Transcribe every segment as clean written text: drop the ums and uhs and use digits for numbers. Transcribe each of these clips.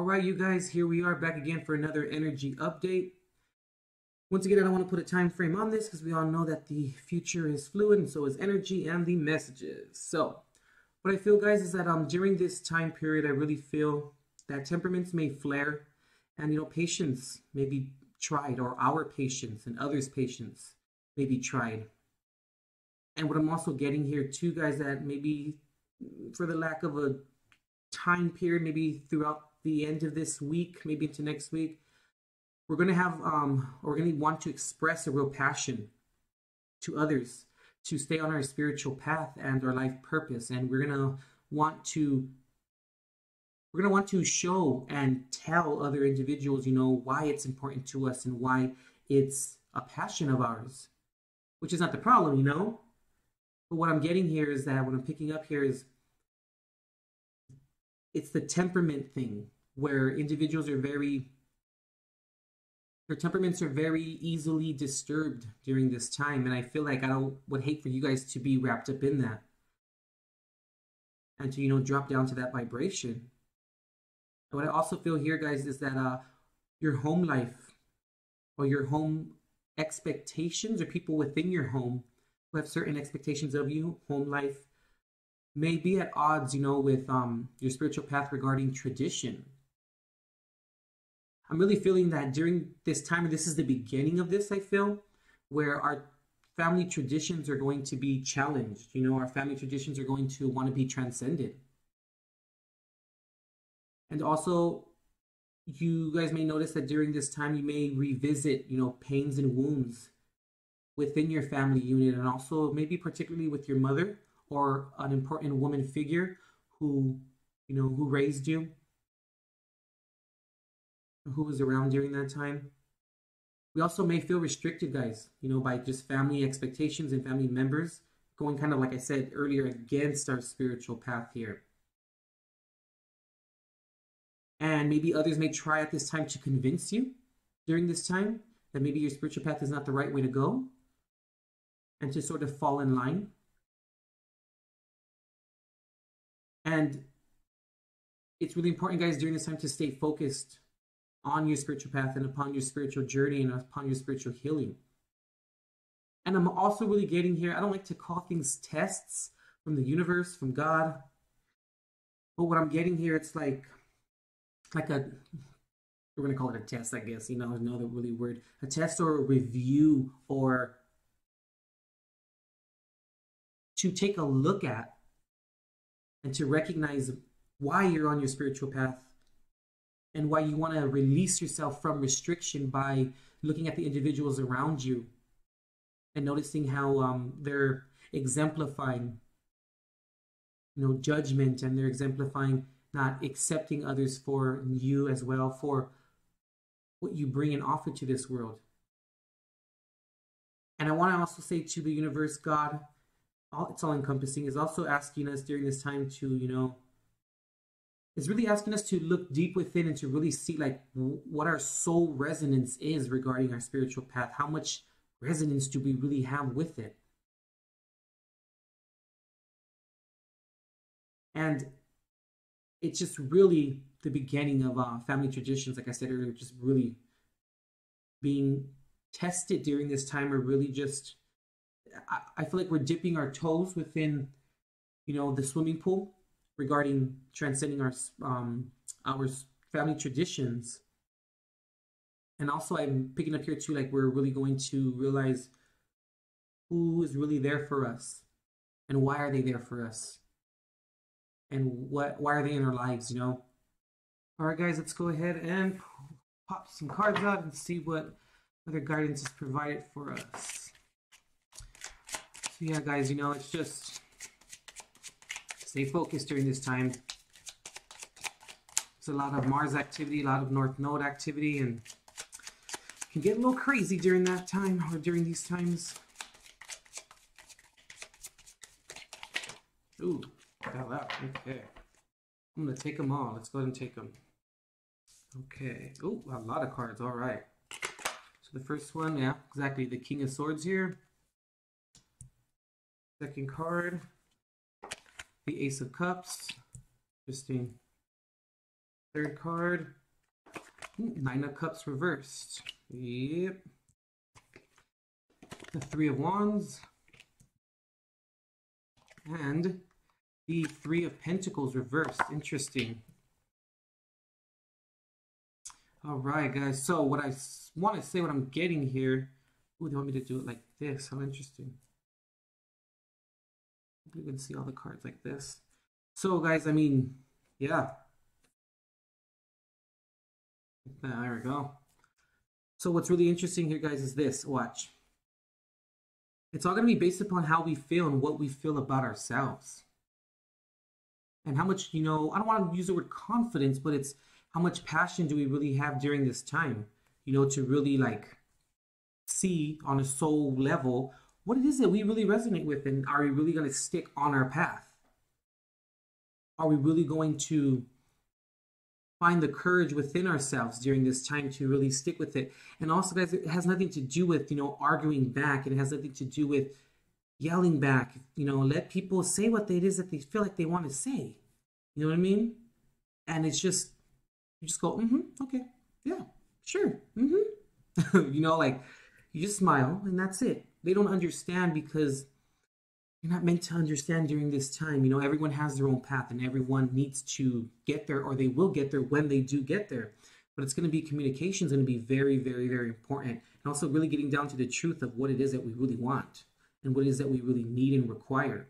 right, you guys, here we are back again for another energy update. Once again, I don't want to put a time frame on this because we all know that the future is fluid and so is energy and the messages. So, what I feel, guys, is that during this time period, I really feel that temperaments may flare and, patience may be tried, or our patience and others' patience may be tried. And what I'm also getting here too, guys, that maybe for the lack of a time period, maybe throughout the end of this week, maybe into next week, we're going to have, we're going to want to express a real passion to others to stay on our spiritual path and our life purpose. And we're going to want to show and tell other individuals, why it's important to us and why it's a passion of ours, which is not the problem, But what I'm getting here is that what I'm picking up here is it's the temperament thing where individuals are their temperaments are very easily disturbed during this time. And I feel like would hate for you guys to be wrapped up in that and to, drop down to that vibration. And what I also feel here, guys, is that your home life or your home expectations, or people within your home who have certain expectations of you, home life, may be at odds, with your spiritual path regarding tradition. I'm really feeling that during this time, and this is the beginning of this, I feel, where our family traditions are going to be challenged. Our family traditions are going to want to be transcended. And also, you guys may notice that during this time, you may revisit, pains and wounds within your family unit, and also maybe particularly with your mother or an important woman figure who raised you, who was around during that time. We also may feel restricted, guys, by just family expectations and family members going kind of, like I said earlier, against our spiritual path here. And maybe others may try at this time to convince you during this time that maybe your spiritual path is not the right way to go and to sort of fall in line. And it's really important, guys, during this time to stay focused on your spiritual path and upon your spiritual journey and upon your spiritual healing. And I'm also really getting here, I don't like to call things tests from the universe, from God. But what I'm getting here, it's like we're going to call it a test, I guess, another really word, a test or a review, or to take a look at and to recognize why you're on your spiritual path and why you want to release yourself from restriction by looking at the individuals around you and noticing how they're exemplifying, judgment, and they're exemplifying not accepting others for you as well, for what you bring and offer to this world. And I want to also say to the universe, God, it's all encompassing, is also asking us during this time to, is really asking us to look deep within and to really see like what our soul resonance is regarding our spiritual path. How much resonance do we really have with it? And it's just really the beginning of family traditions, like I said earlier, just really being tested during this time, or really just, I feel like we're dipping our toes within, the swimming pool regarding transcending our family traditions. And also I'm picking up here too, like we're really going to realize who is really there for us and why are they there for us and why are they in our lives, All right, guys, let's go ahead and pop some cards out and see what other guidance is provided for us. So yeah, guys, it's just stay focused during this time. There's a lot of Mars activity, a lot of North Node activity, and it can get a little crazy during that time, or during these times. Ooh, fell out. Okay. I'm going to take them all. Let's go ahead and take them. Okay. Ooh, a lot of cards. All right. So the first one, yeah, exactly. The King of Swords here. Second card, the Ace of Cups. Interesting. Third card. Nine of Cups reversed. Yep. The Three of Wands. And the Three of Pentacles reversed. Interesting. All right, guys. So what I want to say, what I'm getting here. Ooh, they want me to do it like this. How interesting. You can see all the cards like this. So, guys, I mean, yeah. There we go. So what's really interesting here, guys, is this. Watch. It's all going to be based upon how we feel and what we feel about ourselves. And how much, I don't want to use the word confidence, but it's how much passion do we really have during this time, to really like see on a soul level what it is that we really resonate with, and are we really going to stick on our path? Are we really going to find the courage within ourselves during this time to really stick with it? And also, guys, it has nothing to do with, arguing back. It has nothing to do with yelling back. Let people say what it is that they feel like they want to say. You know what I mean? And it's just, you just go, okay, yeah, sure, like, you just smile and that's it. They don't understand because you're not meant to understand during this time. Everyone has their own path and everyone needs to get there, or they will get there when they do get there. But it's going to be, communication is going to be very, very, very important. And also really getting down to the truth of what it is that we really want and what it is that we really need and require.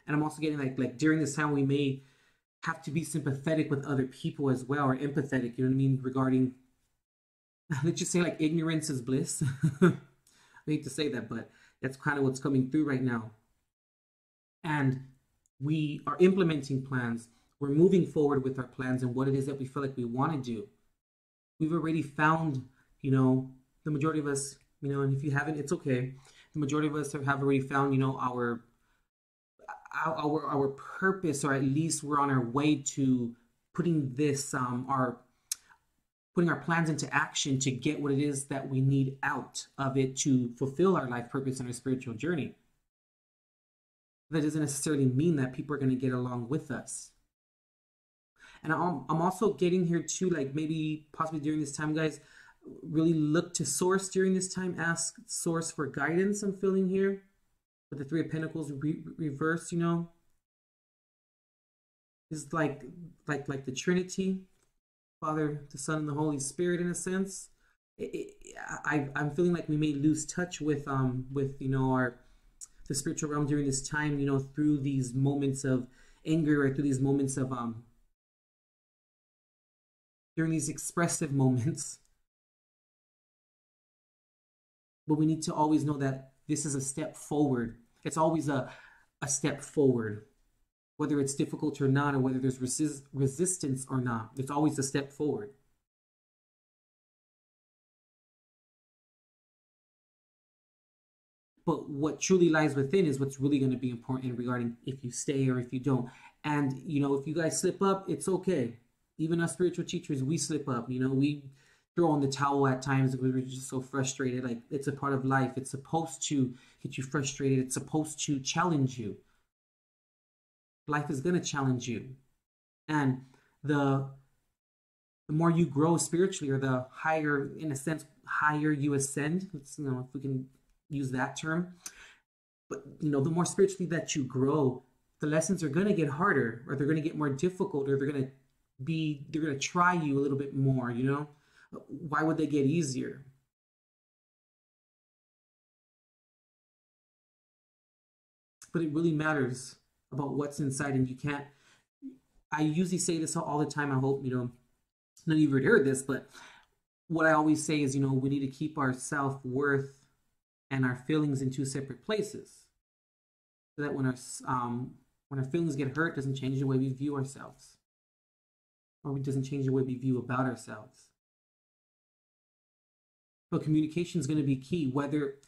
And I'm also getting like during this time, we may have to be sympathetic with other people as well, or empathetic, regarding, let's just say, like, ignorance is bliss. I hate to say that, but that's kind of what's coming through right now. And we are implementing plans. We're moving forward with our plans and what it is that we feel like we want to do. We've already found, the majority of us, and if you haven't, it's okay. The majority of us have already found, our purpose, or at least we're on our way to putting this, putting our plans into action to get what it is that we need out of it to fulfill our life purpose and our spiritual journey. That doesn't necessarily mean that people are going to get along with us. And I'm also getting here too, like, maybe possibly during this time, guys, really look to Source during this time. Ask Source for guidance, I'm feeling here. With the Three of Pentacles reversed, is like the Trinity. Father, the Son, and the Holy Spirit, in a sense. I'm feeling like we may lose touch with the spiritual realm during this time, through these moments of anger, or through these moments of during these expressive moments. But we need to always know that this is a step forward. It's always a step forward. Whether it's difficult or not, or whether there's resistance or not, it's always a step forward. But what truly lies within is what's really going to be important regarding if you stay or if you don't. And, if you guys slip up, it's okay. Even us spiritual teachers, we slip up. We throw in the towel at times because we're just so frustrated. Like, it's a part of life. It's supposed to get you frustrated. It's supposed to challenge you. Life is going to challenge you. And the more you grow spiritually, or the higher, in a sense, higher you ascend, if we can use that term. But, the more spiritually that you grow, the lessons are going to get harder, or they're going to get more difficult, or they're going to try you a little bit more, Why would they get easier? But it really matters about what's inside, and you can't. I usually say this all the time. I hope none of you have heard this, but what I always say is, we need to keep our self-worth and our feelings in two separate places, so that when our feelings get hurt, it doesn't change the way we view ourselves, or it doesn't change the way we view about ourselves. But communication is going to be key. Whether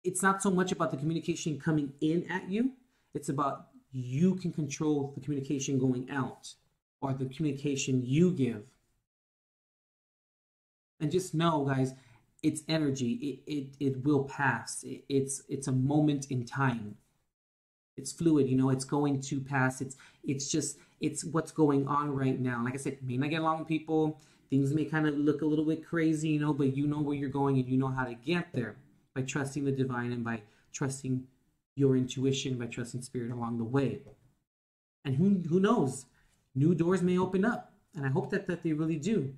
it's not so much about the communication coming in at you, it's about you can control the communication going out, or the communication you give. And just know, guys, it's energy. It will pass. It's a moment in time. It's fluid, it's going to pass. It's just, It's what's going on right now. Like I said, may not get along with people. Things may kind of look a little bit crazy, you know, but you know where you're going and you know how to get there by trusting the divine and by trusting your intuition, by trusting spirit along the way. And who knows? New doors may open up. And I hope that they really do.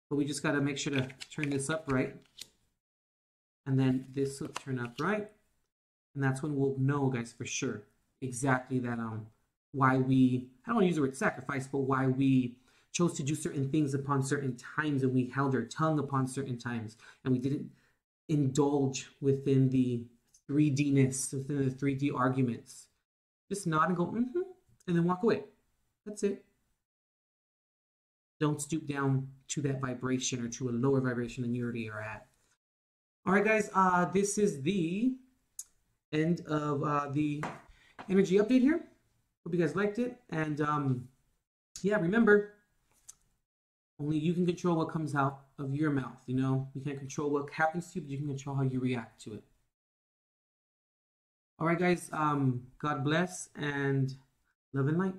But we just got to make sure to turn this up right. And then this will turn up right. And that's when we'll know, guys, for sure, exactly that why we, I don't want to use the word sacrifice, but why we chose to do certain things upon certain times, and we held our tongue upon certain times, and we didn't indulge within the 3D-ness, within the 3D arguments. Just nod and go, and then walk away. That's it. Don't stoop down to that vibration or to a lower vibration than you already are at. All right, guys, this is the end of the energy update here. Hope you guys liked it. And yeah, remember, only you can control what comes out of your mouth. You know, you can't control what happens to you, but you can control how you react to it. All right, guys, God bless and love and light.